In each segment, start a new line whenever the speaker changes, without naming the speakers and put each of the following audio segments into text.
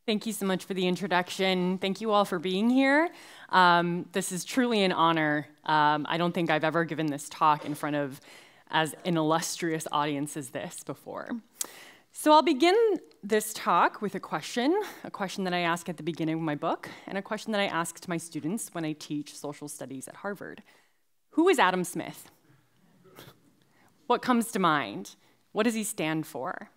Thank you so much for the introduction. Thank you all for being here. This is truly an honor. I don't think I've ever given this talk in front of as an illustrious audience as this before. So I'll begin this talk with a question that I ask at the beginning of my book, and a question that I ask to my students when I teach social studies at Harvard. Who is Adam Smith? What comes to mind? What does he stand for?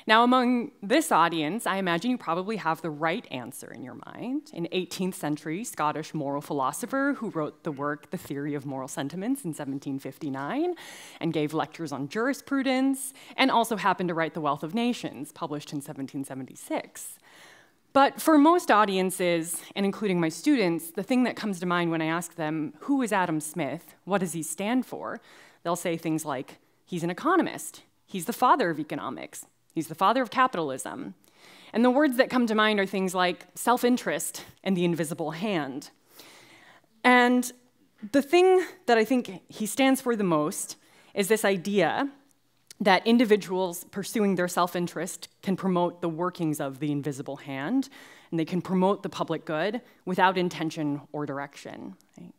Now, among this audience, I imagine you probably have the right answer in your mind. An 18th century Scottish moral philosopher who wrote the work The Theory of Moral Sentiments in 1759 and gave lectures on jurisprudence, and also happened to write The Wealth of Nations, published in 1776. But for most audiences, and including my students, the thing that comes to mind when I ask them, who is Adam Smith? What does he stand for? They'll say things like, he's an economist. He's the father of economics. He's the father of capitalism. And the words that come to mind are things like self-interest and the invisible hand. And the thing that I think he stands for the most is this idea that individuals pursuing their self-interest can promote the workings of the invisible hand, and they can promote the public good without intention or direction. Right?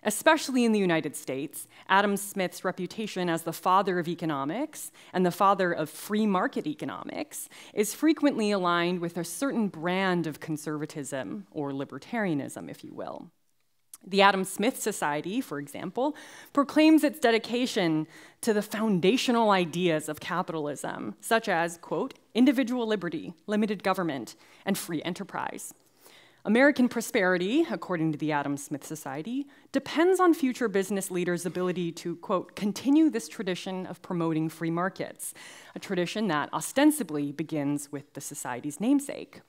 Especially in the United States, Adam Smith's reputation as the father of economics and the father of free market economics is frequently aligned with a certain brand of conservatism or libertarianism, if you will. The Adam Smith Society, for example, proclaims its dedication to the foundational ideas of capitalism, such as, quote, individual liberty, limited government, and free enterprise. American prosperity, according to the Adam Smith Society, depends on future business leaders' ability to, quote, continue this tradition of promoting free markets, a tradition that ostensibly begins with the Society's namesake.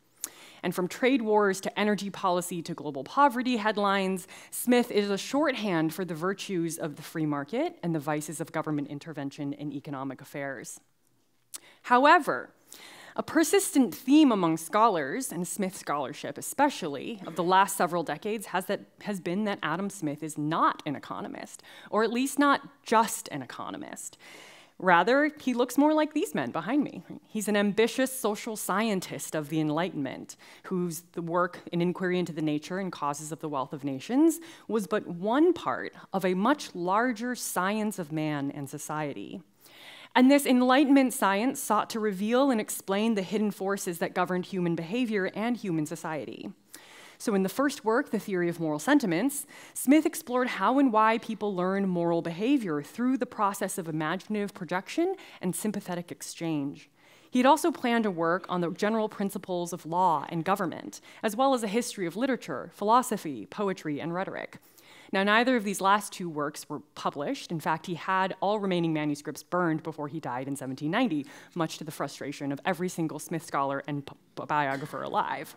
And from trade wars to energy policy to global poverty headlines, Smith is a shorthand for the virtues of the free market and the vices of government intervention in economic affairs. However, a persistent theme among scholars, and Smith scholarship especially, of the last several decades has been that Adam Smith is not an economist, or at least not just an economist. Rather, he looks more like these men behind me. He's an ambitious social scientist of the Enlightenment, whose work, An Inquiry into the Nature and Causes of the Wealth of Nations, was but one part of a much larger science of man and society. And this Enlightenment science sought to reveal and explain the hidden forces that governed human behavior and human society. So in the first work, The Theory of Moral Sentiments, Smith explored how and why people learn moral behavior through the process of imaginative projection and sympathetic exchange. He had also planned to work on the general principles of law and government, as well as a history of literature, philosophy, poetry, and rhetoric. Now, neither of these last two works were published. In fact, he had all remaining manuscripts burned before he died in 1790, much to the frustration of every single Smith scholar and biographer alive.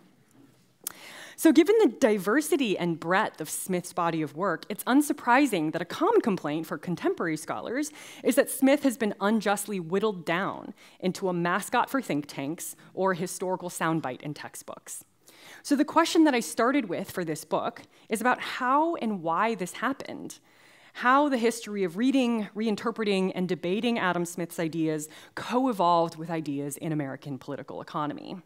So given the diversity and breadth of Smith's body of work, it's unsurprising that a common complaint for contemporary scholars is that Smith has been unjustly whittled down into a mascot for think tanks or a historical soundbite in textbooks. So the question that I started with for this book is about how and why this happened, how the history of reading, reinterpreting, and debating Adam Smith's ideas co-evolved with ideas in American political economy.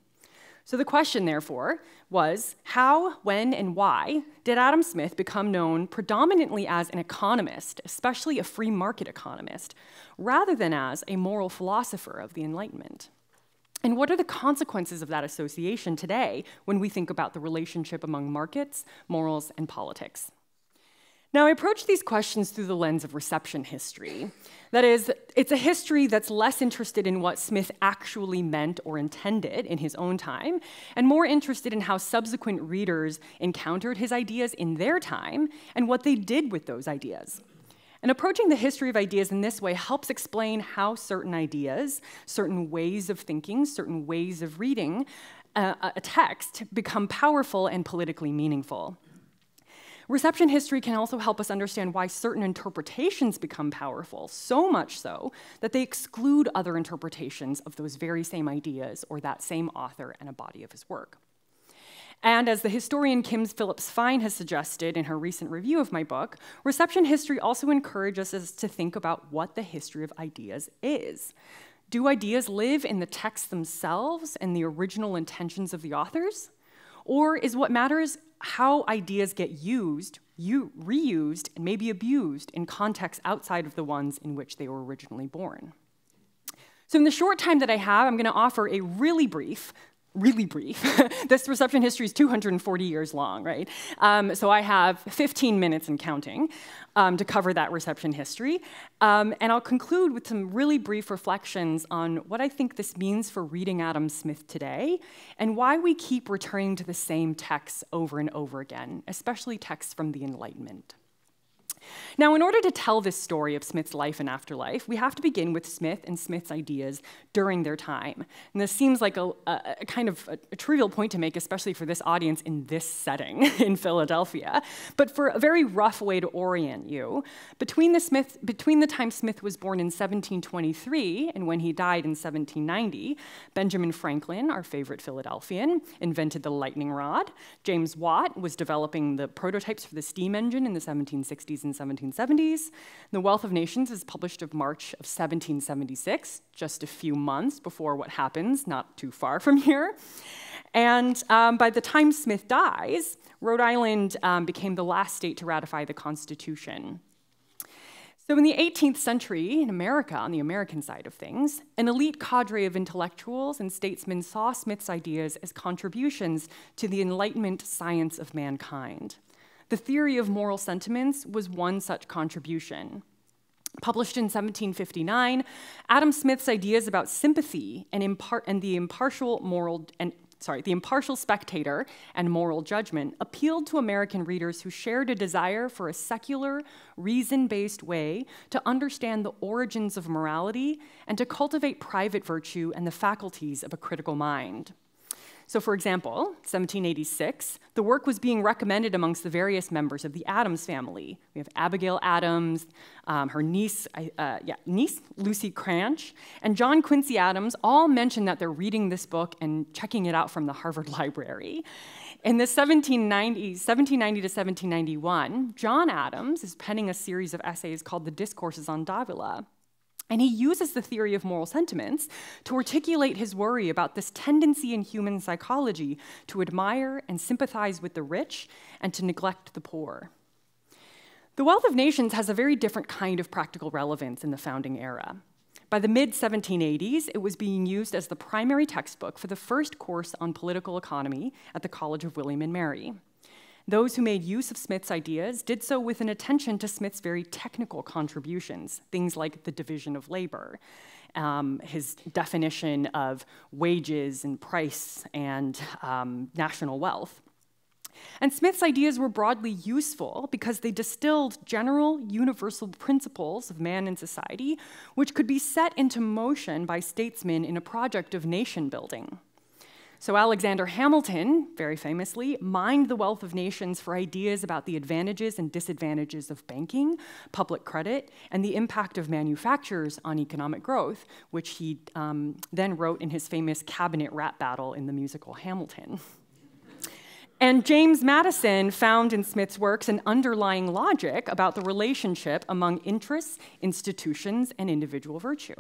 So the question, therefore, was how, when, and why did Adam Smith become known predominantly as an economist, especially a free market economist, rather than as a moral philosopher of the Enlightenment? And what are the consequences of that association today when we think about the relationship among markets, morals, and politics? Now, I approach these questions through the lens of reception history. That is, it's a history that's less interested in what Smith actually meant or intended in his own time, and more interested in how subsequent readers encountered his ideas in their time and what they did with those ideas. And approaching the history of ideas in this way helps explain how certain ideas, certain ways of thinking, certain ways of reading a text become powerful and politically meaningful. Reception history can also help us understand why certain interpretations become powerful, so much so that they exclude other interpretations of those very same ideas or that same author and a body of his work. And as the historian Kim Phillips Fine has suggested in her recent review of my book, reception history also encourages us to think about what the history of ideas is. Do ideas live in the texts themselves and the original intentions of the authors? Or is what matters how ideas get used, reused, and maybe abused in contexts outside of the ones in which they were originally born? So in the short time that I have, I'm going to offer a really brief, this reception history is 240 years long, right? So I have 15 minutes and counting to cover that reception history. And I'll conclude with some really brief reflections on what I think this means for reading Adam Smith today and why we keep returning to the same texts over and over again, especially texts from the Enlightenment. Now, in order to tell this story of Smith's life and afterlife, we have to begin with Smith and Smith's ideas during their time. And this seems like a kind of a trivial point to make, especially for this audience in this setting in Philadelphia. But for a very rough way to orient you, between the time Smith was born in 1723 and when he died in 1790, Benjamin Franklin, our favorite Philadelphian, invented the lightning rod. James Watt was developing the prototypes for the steam engine in the 1760s and 1770s. The Wealth of Nations is published of March of 1776, just a few months before what happens not too far from here. And by the time Smith dies, Rhode Island became the last state to ratify the Constitution. So in the 18th century, in America, on the American side of things, an elite cadre of intellectuals and statesmen saw Smith's ideas as contributions to the Enlightenment science of mankind. The theory of moral sentiments was one such contribution. Published in 1759, Adam Smith's ideas about sympathy and the impartial spectator and moral judgment appealed to American readers who shared a desire for a secular, reason-based way to understand the origins of morality and to cultivate private virtue and the faculties of a critical mind. So for example, 1786, the work was being recommended amongst the various members of the Adams family. We have Abigail Adams, her niece, Lucy Cranch, and John Quincy Adams all mention that they're reading this book and checking it out from the Harvard Library. In the 1790 to 1791, John Adams is penning a series of essays called The Discourses on Davila. And he uses the theory of moral sentiments to articulate his worry about this tendency in human psychology to admire and sympathize with the rich and to neglect the poor. The Wealth of Nations has a very different kind of practical relevance in the founding era. By the mid-1780s, it was being used as the primary textbook for the first course on political economy at the College of William and Mary. Those who made use of Smith's ideas did so with an attention to Smith's very technical contributions, things like the division of labor, his definition of wages and price and national wealth. And Smith's ideas were broadly useful because they distilled general, universal principles of man and society, which could be set into motion by statesmen in a project of nation building. So Alexander Hamilton, very famously, mined the Wealth of Nations for ideas about the advantages and disadvantages of banking, public credit, and the impact of manufacturers on economic growth, which he then wrote in his famous cabinet rap battle in the musical Hamilton. And James Madison found in Smith's works an underlying logic about the relationship among interests, institutions, and individual virtue.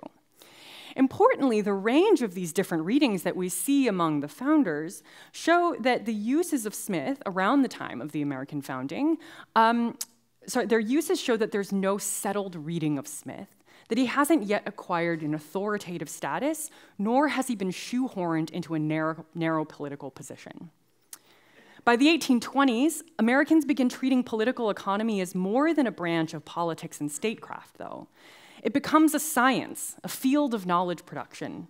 Importantly, the range of these different readings that we see among the founders show that the uses of Smith around the time of the American founding, their uses show that there's no settled reading of Smith, that he hasn't yet acquired an authoritative status, nor has he been shoehorned into a narrow political position. By the 1820s, Americans begin treating political economy as more than a branch of politics and statecraft, though. It becomes a science, a field of knowledge production.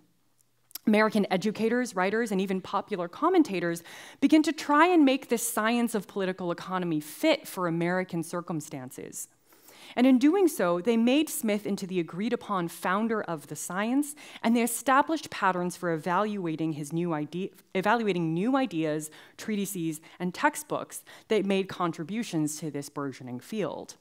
American educators, writers, and even popular commentators begin to try and make this science of political economy fit for American circumstances. And in doing so, they made Smith into the agreed-upon founder of the science, and they established patterns for evaluating new ideas, treatises, and textbooks that made contributions to this burgeoning field.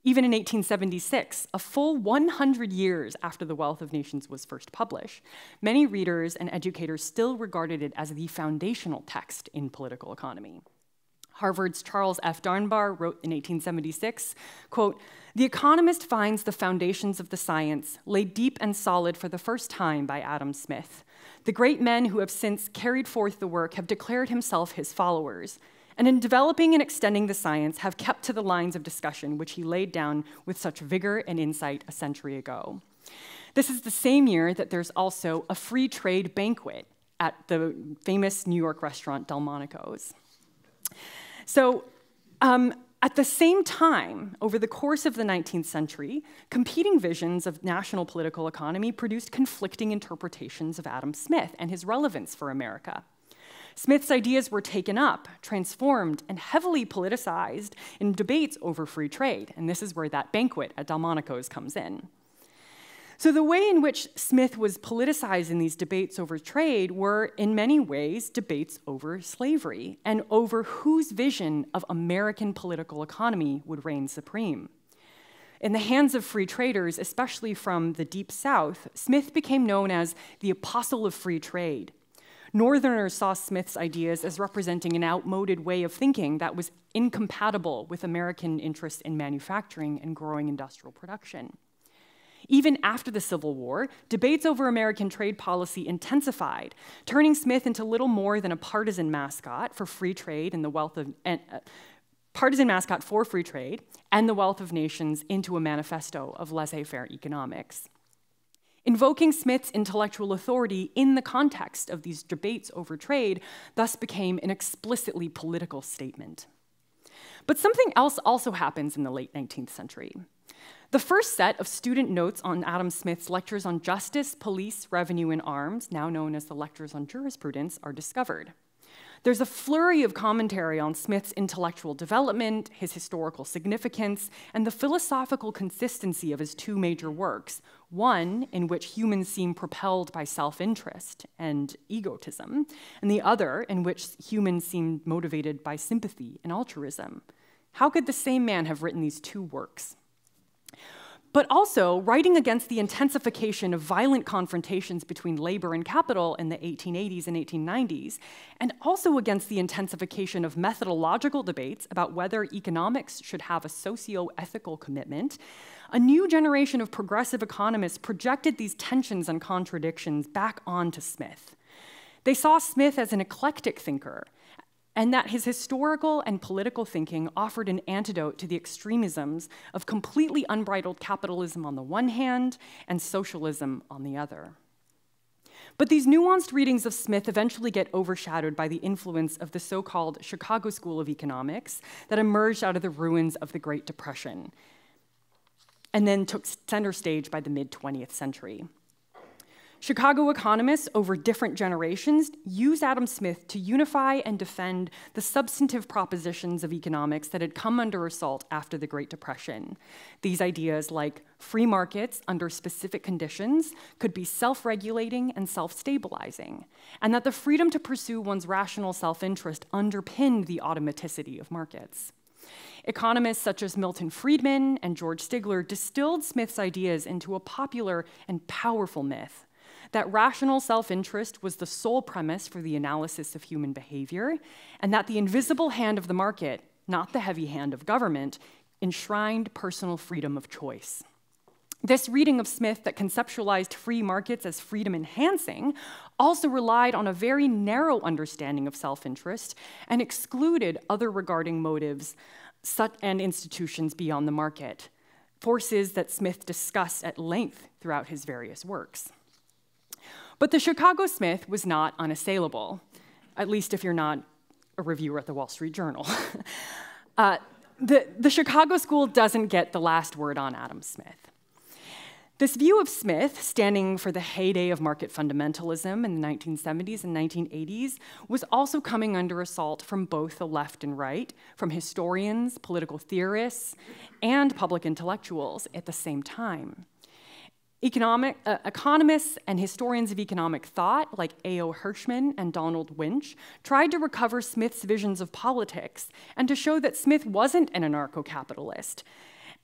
Even in 1876, a full 100 years after The Wealth of Nations was first published, many readers and educators still regarded it as the foundational text in political economy. Harvard's Charles F. Darnbar wrote in 1876, quote, "The economist finds the foundations of the science laid deep and solid for the first time by Adam Smith. The great men who have since carried forth the work have declared himself his followers, and in developing and extending the science have kept to the lines of discussion which he laid down with such vigor and insight a century ago." This is the same year that there's also a free trade banquet at the famous New York restaurant Delmonico's. So at the same time, over the course of the 19th century, competing visions of national political economy produced conflicting interpretations of Adam Smith and his relevance for America. Smith's ideas were taken up, transformed, and heavily politicized in debates over free trade, and this is where that banquet at Delmonico's comes in. So the way in which Smith was politicized in these debates over trade were, in many ways, debates over slavery and over whose vision of American political economy would reign supreme. In the hands of free traders, especially from the Deep South, Smith became known as the apostle of free trade. Northerners saw Smith's ideas as representing an outmoded way of thinking that was incompatible with American interests in manufacturing and growing industrial production. Even after the Civil War, debates over American trade policy intensified, turning Smith into little more than a partisan mascot for free trade and the wealth of nations into a manifesto of laissez-faire economics. Invoking Smith's intellectual authority in the context of these debates over trade thus became an explicitly political statement. But something else also happens in the late 19th century. The first set of student notes on Adam Smith's lectures on justice, police, revenue, and arms, now known as the Lectures on Jurisprudence, are discovered. There's a flurry of commentary on Smith's intellectual development, his historical significance, and the philosophical consistency of his two major works, one in which humans seem propelled by self-interest and egotism, and the other in which humans seem motivated by sympathy and altruism. How could the same man have written these two works? But also, writing against the intensification of violent confrontations between labor and capital in the 1880s and 1890s, and also against the intensification of methodological debates about whether economics should have a socio-ethical commitment, a new generation of progressive economists projected these tensions and contradictions back onto Smith. They saw Smith as an eclectic thinker, and that his historical and political thinking offered an antidote to the extremisms of completely unbridled capitalism on the one hand and socialism on the other. But these nuanced readings of Smith eventually get overshadowed by the influence of the so-called Chicago School of Economics that emerged out of the ruins of the Great Depression and then took center stage by the mid-20th century. Chicago economists over different generations used Adam Smith to unify and defend the substantive propositions of economics that had come under assault after the Great Depression. These ideas like free markets under specific conditions could be self-regulating and self-stabilizing, and that the freedom to pursue one's rational self-interest underpinned the automaticity of markets. Economists such as Milton Friedman and George Stigler distilled Smith's ideas into a popular and powerful myth that rational self-interest was the sole premise for the analysis of human behavior, and that the invisible hand of the market, not the heavy hand of government, enshrined personal freedom of choice. This reading of Smith that conceptualized free markets as freedom-enhancing also relied on a very narrow understanding of self-interest and excluded other regarding motives and institutions beyond the market, forces that Smith discussed at length throughout his various works. But the Chicago Smith was not unassailable, at least if you're not a reviewer at the Wall Street Journal. The Chicago School doesn't get the last word on Adam Smith. This view of Smith, standing for the heyday of market fundamentalism in the 1970s and 1980s, was also coming under assault from both the left and right, from historians, political theorists, and public intellectuals at the same time. Economists and historians of economic thought, like A.O. Hirschman and Donald Winch, tried to recover Smith's visions of politics and to show that Smith wasn't an anarcho-capitalist,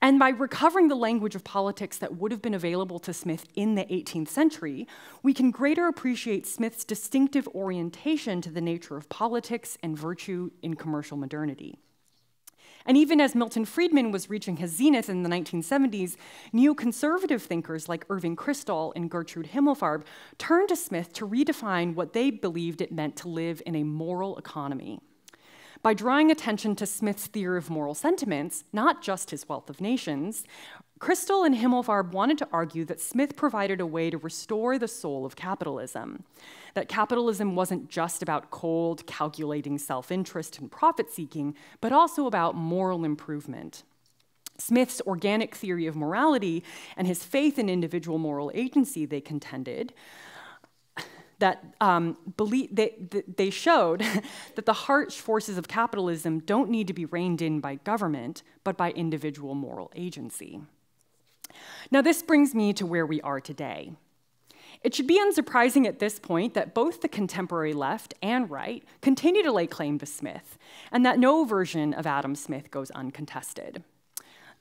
And by recovering the language of politics that would have been available to Smith in the 18th century, we can greater appreciate Smith's distinctive orientation to the nature of politics and virtue in commercial modernity. And even as Milton Friedman was reaching his zenith in the 1970s, neoconservative thinkers like Irving Kristol and Gertrude Himmelfarb turned to Smith to redefine what they believed it meant to live in a moral economy. By drawing attention to Smith's theory of moral sentiments, not just his Wealth of Nations, Kristol and Himmelfarb wanted to argue that Smith provided a way to restore the soul of capitalism, that capitalism wasn't just about cold, calculating self-interest and profit-seeking, but also about moral improvement. Smith's organic theory of morality and his faith in individual moral agency, they contended, that they showed that the harsh forces of capitalism don't need to be reined in by government, but by individual moral agency. Now, this brings me to where we are today. It should be unsurprising at this point that both the contemporary left and right continue to lay claim to Smith, and that no version of Adam Smith goes uncontested.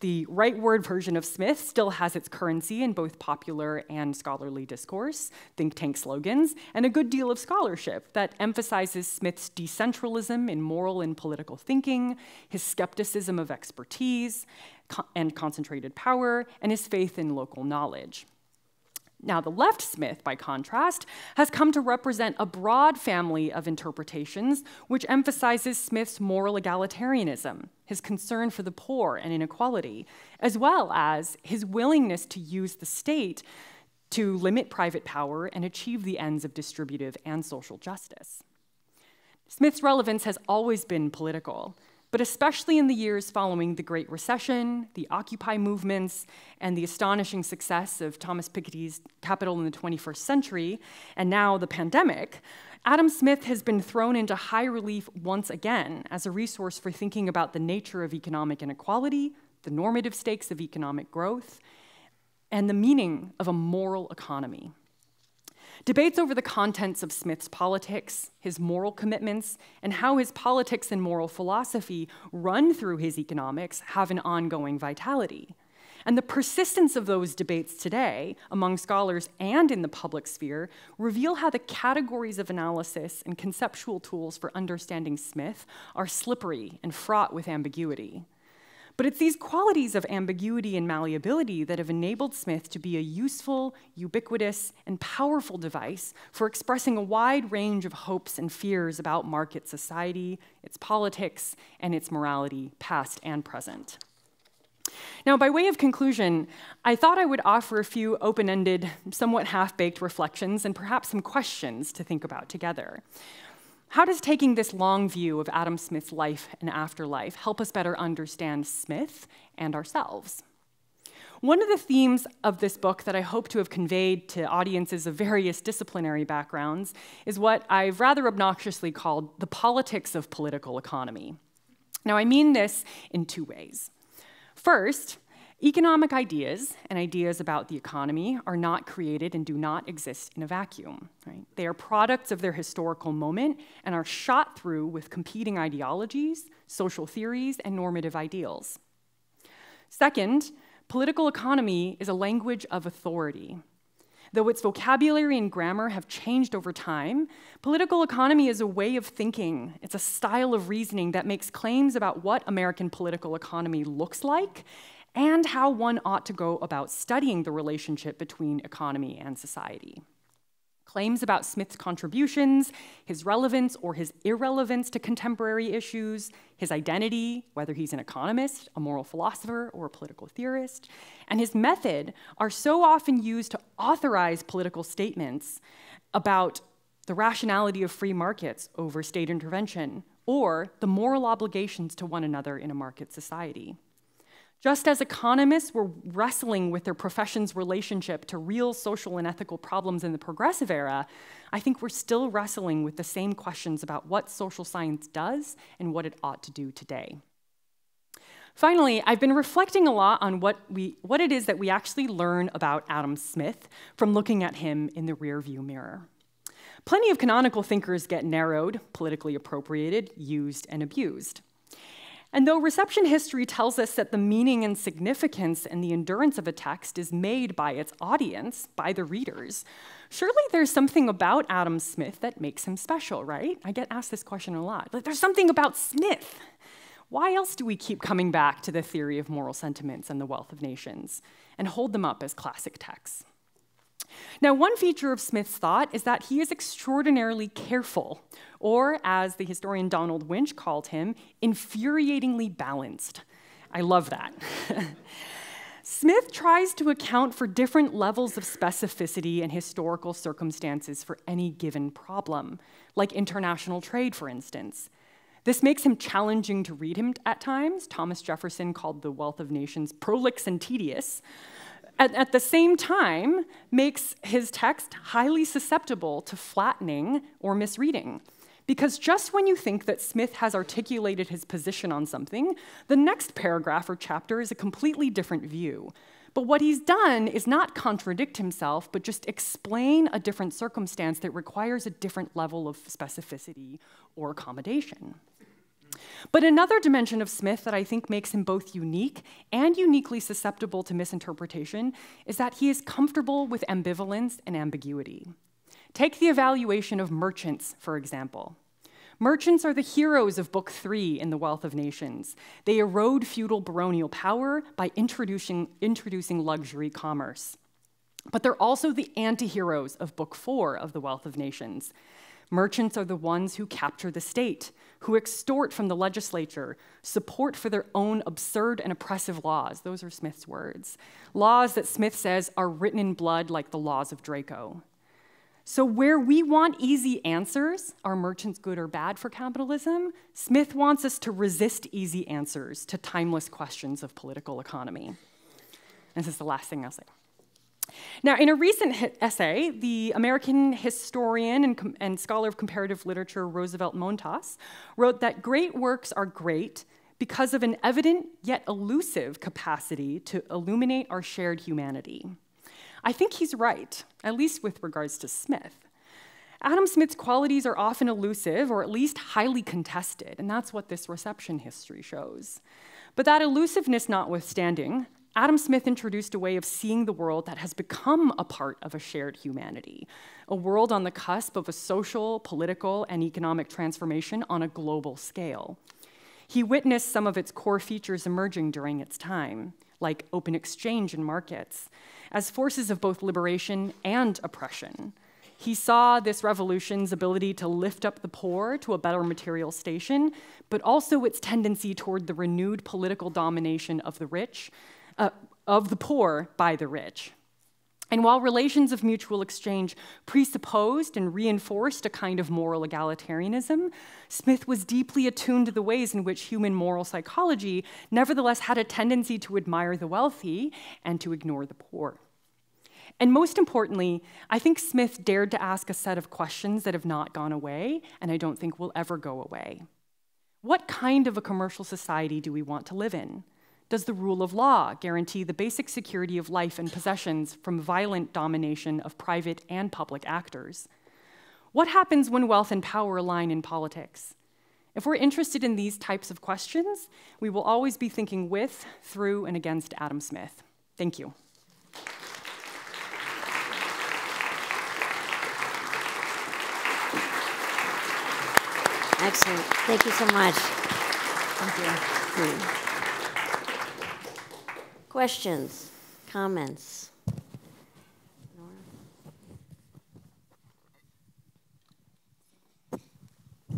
The rightward version of Smith still has its currency in both popular and scholarly discourse, think tank slogans, and a good deal of scholarship that emphasizes Smith's decentralism in moral and political thinking, his skepticism of expertise and concentrated power, and his faith in local knowledge. Now, the left Smith, by contrast, has come to represent a broad family of interpretations which emphasizes Smith's moral egalitarianism, his concern for the poor and inequality, as well as his willingness to use the state to limit private power and achieve the ends of distributive and social justice. Smith's relevance has always been political, but especially in the years following the Great Recession, the Occupy movements, and the astonishing success of Thomas Piketty's Capital in the 21st Century, and now the pandemic, Adam Smith has been thrown into high relief once again as a resource for thinking about the nature of economic inequality, the normative stakes of economic growth, and the meaning of a moral economy. Debates over the contents of Smith's politics, his moral commitments, and how his politics and moral philosophy run through his economics have an ongoing vitality. And the persistence of those debates today, among scholars and in the public sphere, reveal how the categories of analysis and conceptual tools for understanding Smith are slippery and fraught with ambiguity. But it's these qualities of ambiguity and malleability that have enabled Smith to be a useful, ubiquitous, and powerful device for expressing a wide range of hopes and fears about market society, its politics, and its morality, past and present. Now, by way of conclusion, I thought I would offer a few open-ended, somewhat half-baked reflections and perhaps some questions to think about together. How does taking this long view of Adam Smith's life and afterlife help us better understand Smith and ourselves? One of the themes of this book that I hope to have conveyed to audiences of various disciplinary backgrounds is what I've rather obnoxiously called the politics of political economy. Now, I mean this in two ways. First, economic ideas and ideas about the economy are not created and do not exist in a vacuum. Right? They are products of their historical moment and are shot through with competing ideologies, social theories, and normative ideals. Second, political economy is a language of authority. Though its vocabulary and grammar have changed over time, political economy is a way of thinking. It's a style of reasoning that makes claims about what American political economy looks like and how one ought to go about studying the relationship between economy and society. Claims about Smith's contributions, his relevance or his irrelevance to contemporary issues, his identity, whether he's an economist, a moral philosopher, or a political theorist, and his method are so often used to authorize political statements about the rationality of free markets over state intervention, or the moral obligations to one another in a market society. Just as economists were wrestling with their profession's relationship to real social and ethical problems in the progressive era, I think we're still wrestling with the same questions about what social science does and what it ought to do today. Finally, I've been reflecting a lot on what it is that we actually learn about Adam Smith from looking at him in the rearview mirror. Plenty of canonical thinkers get narrowed, politically appropriated, used, and abused. And though reception history tells us that the meaning and significance and the endurance of a text is made by its audience, by the readers, surely there's something about Adam Smith that makes him special, right? I get asked this question a lot. Like, there's something about Smith. Why else do we keep coming back to the theory of moral sentiments and the wealth of nations and hold them up as classic texts? Now, one feature of Smith's thought is that he is extraordinarily careful, or as the historian Donald Winch called him, infuriatingly balanced. I love that. Smith tries to account for different levels of specificity and historical circumstances for any given problem, like international trade, for instance. This makes him challenging to read him at times. Thomas Jefferson called The Wealth of Nations prolix and tedious. At the same time, makes his text highly susceptible to flattening or misreading. Because just when you think that Smith has articulated his position on something, the next paragraph or chapter is a completely different view. But what he's done is not contradict himself, but just explain a different circumstance that requires a different level of specificity or accommodation. But another dimension of Smith that I think makes him both unique and uniquely susceptible to misinterpretation is that he is comfortable with ambivalence and ambiguity. Take the evaluation of merchants, for example. Merchants are the heroes of Book 3 in The Wealth of Nations. They erode feudal baronial power by introducing luxury commerce. But they're also the anti-heroes of Book 4 of The Wealth of Nations. Merchants are the ones who capture the state, who extort from the legislature, support for their own absurd and oppressive laws. Those are Smith's words. Laws that Smith says are written in blood like the laws of Draco. So where we want easy answers, are merchants good or bad for capitalism? Smith wants us to resist easy answers to timeless questions of political economy. This is the last thing I'll say. Now, in a recent essay, the American historian and scholar of comparative literature Roosevelt Montas wrote that great works are great because of an evident yet elusive capacity to illuminate our shared humanity. I think he's right, at least with regards to Smith. Adam Smith's qualities are often elusive, or at least highly contested, and that's what this reception history shows. But that elusiveness notwithstanding, Adam Smith introduced a way of seeing the world that has become a part of a shared humanity, a world on the cusp of a social, political, and economic transformation on a global scale. He witnessed some of its core features emerging during its time, like open exchange in markets, as forces of both liberation and oppression. He saw this revolution's ability to lift up the poor to a better material station, but also its tendency toward the renewed political domination of the rich, of the poor by the rich. And while relations of mutual exchange presupposed and reinforced a kind of moral egalitarianism, Smith was deeply attuned to the ways in which human moral psychology nevertheless had a tendency to admire the wealthy and to ignore the poor. And most importantly, I think Smith dared to ask a set of questions that have not gone away, and I don't think will ever go away. What kind of a commercial society do we want to live in? Does the rule of law guarantee the basic security of life and possessions from violent domination of private and public actors? What happens when wealth and power align in politics? If we're interested in these types of questions, we will always be thinking with, through, and against Adam Smith. Thank you.
Excellent. Thank you so much.
Thank you.
Questions, comments?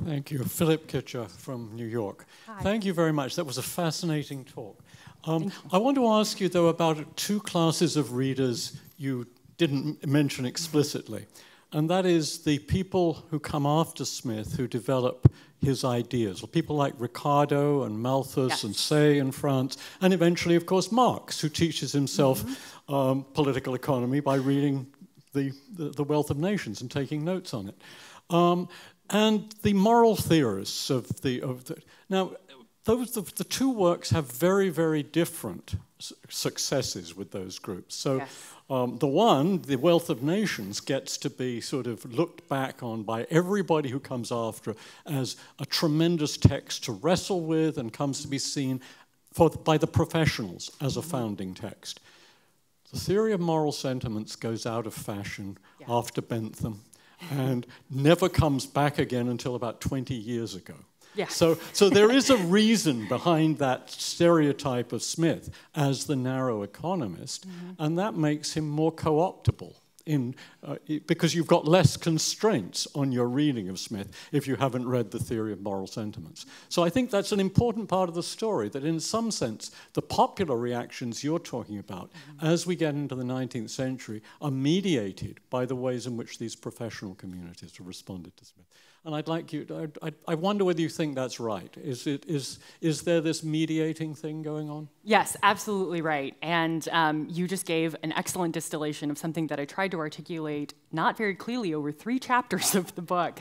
Thank you. Philip Kitcher from New York.
Hi.
Thank you very much. That was a fascinating talk. I want to ask you, though, about two classes of readers you didn't mention explicitly. And that is the people who come after Smith, who develop his ideas. Well, people like Ricardo and Malthus and Say in France, and eventually, of course, Marx, who teaches himself political economy by reading the Wealth of Nations and taking notes on it. And the moral theorists of the now, the two works have very, very different successes with those groups. So The one, The Wealth of Nations, gets to be sort of looked back on by everybody who comes after as a tremendous text to wrestle with and comes to be seen by the professionals as a founding text. The Theory of Moral Sentiments goes out of fashion after Bentham and never comes back again until about 20 years ago.
Yeah.
So there is a reason behind that stereotype of Smith as the narrow economist, and that makes him more co-optable because you've got less constraints on your reading of Smith if you haven't read The Theory of Moral Sentiments. So I think that's an important part of the story, that in some sense, the popular reactions you're talking about as we get into the 19th century are mediated by the ways in which these professional communities have responded to Smith. And I'd like you, I wonder whether you think that's right. Is there this mediating thing going on?
Yes, absolutely right. And you just gave an excellent distillation of something that I tried to articulate not very clearly over 3 chapters of the book.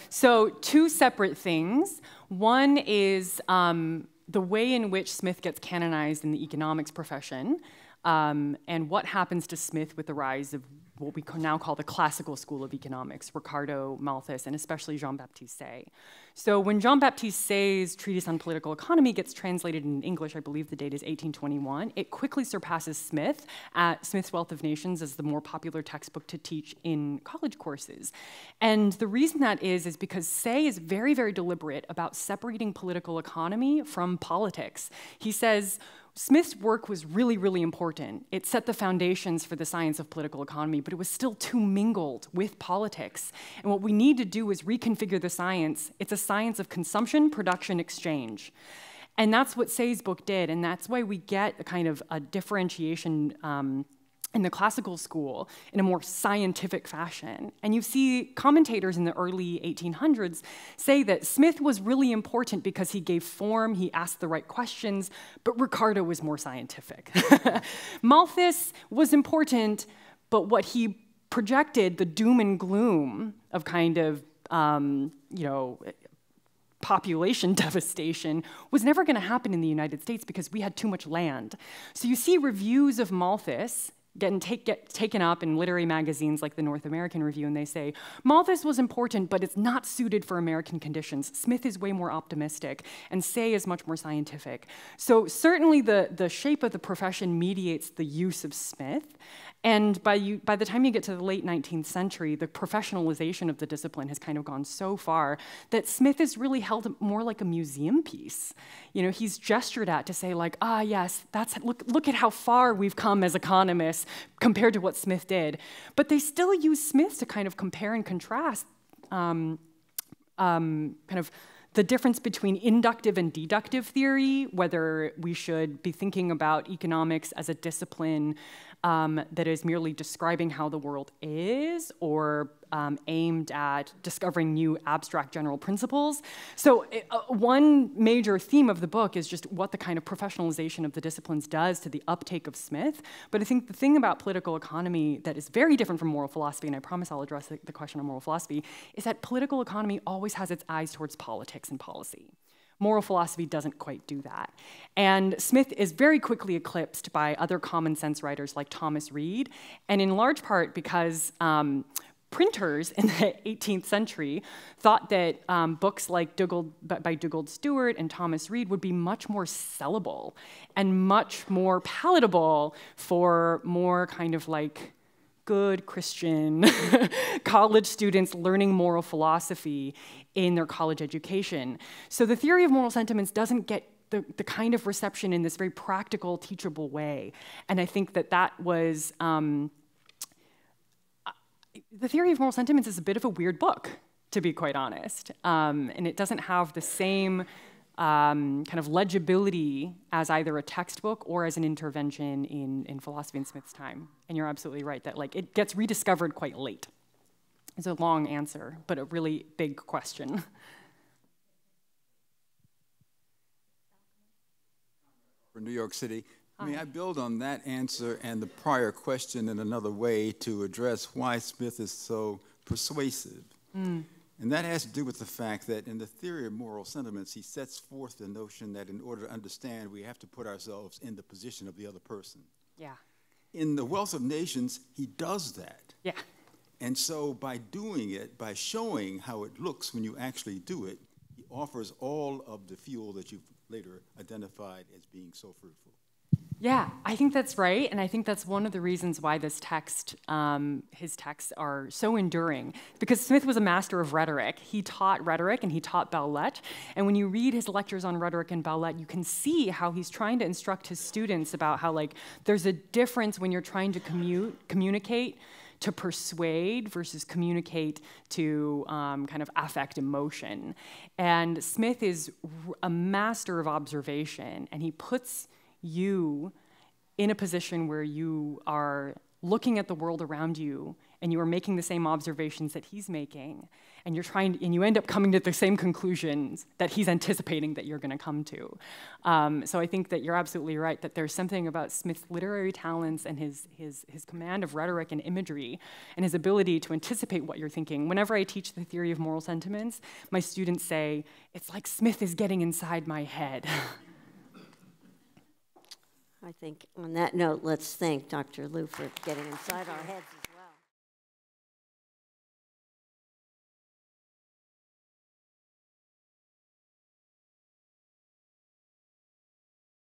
So 2 separate things. One is the way in which Smith gets canonized in the economics profession, and what happens to Smith with the rise of what we now call the classical school of economics, Ricardo, Malthus, and especially Jean-Baptiste Say. So when Jean-Baptiste Say's treatise on political economy gets translated in English, I believe the date is 1821, it quickly surpasses Smith at Smith's Wealth of Nations as the more popular textbook to teach in college courses. And the reason that is because Say is very, very deliberate about separating political economy from politics. He says, Smith's work was really, really important. It set the foundations for the science of political economy, but it was still too mingled with politics. And what we need to do is reconfigure the science. It's a science of consumption, production, exchange. And that's what Say's book did, and that's why we get a kind of a differentiation in the classical school in a more scientific fashion. And you see commentators in the early 1800s say that Smith was really important because he gave form, he asked the right questions, but Ricardo was more scientific. Malthus was important, but what he projected, the doom and gloom of kind of, population devastation, was never gonna happen in the United States because we had too much land. So you see reviews of Malthus get taken up in literary magazines like the North American Review, and they say, Malthus was important, but it's not suited for American conditions. Smith is way more optimistic, and Say is much more scientific. So certainly the shape of the profession mediates the use of Smith, and by the time you get to the late 19th century, the professionalization of the discipline has kind of gone so far that Smith is really held more like a museum piece. You know, he's gestured at to say like, yes, look at how far we've come as economists compared to what Smith did. But they still use Smith to kind of compare and contrast kind of the difference between inductive and deductive theory, whether we should be thinking about economics as a discipline that is merely describing how the world is, or aimed at discovering new abstract general principles. So one major theme of the book is just what the kind of professionalization of the disciplines does to the uptake of Smith. But I think the thing about political economy that is very different from moral philosophy, and I promise I'll address the question on moral philosophy, is that political economy always has its eyes towards politics and policy. Moral philosophy doesn't quite do that. And Smith is very quickly eclipsed by other common sense writers like Thomas Reid, and in large part because printers in the 18th century thought that books like by Dugald Stewart and Thomas Reid would be much more sellable and much more palatable for more kind of like good Christian college students learning moral philosophy in their college education. So the theory of moral sentiments doesn't get the kind of reception in this very practical, teachable way. And I think that was, the theory of moral sentiments is a bit of a weird book, to be quite honest. And it doesn't have the same kind of legibility as either a textbook or as an intervention in philosophy in Smith's time. And you're absolutely right that like it gets rediscovered quite late. It's a long answer, but a really big question.
For New York City, may I build on that answer and the prior question in another way to address why Smith is so persuasive? And that has to do with the fact that in the theory of moral sentiments, he sets forth the notion that in order to understand, we have to put ourselves in the position of the other person.
Yeah.
in The Wealth of Nations, he does that.
Yeah.
And so by doing it, by showing how it looks when you actually do it, he offers all of the fuel that you've later identified as being so fruitful.
Yeah, I think that's right, and I think that's one of the reasons why this text, his texts are so enduring, because Smith was a master of rhetoric. He taught rhetoric and he taught belles lettres, and when you read his lectures on rhetoric and belles lettres, you can see how he's trying to instruct his students about how, like, there's a difference when you're trying to communicate to persuade versus communicate to kind of affect emotion. And Smith is a master of observation, and he puts you in a position where you are looking at the world around you and you are making the same observations that he's making, and you end up coming to the same conclusions that he's anticipating that you're going to come to. So I think that you're absolutely right that there's something about Smith's literary talents and his command of rhetoric and imagery and his ability to anticipate what you're thinking. Whenever I teach the theory of moral sentiments, my students say, it's like Smith is getting inside my head.
I think on that note, let's thank Dr. Liu for getting inside our heads.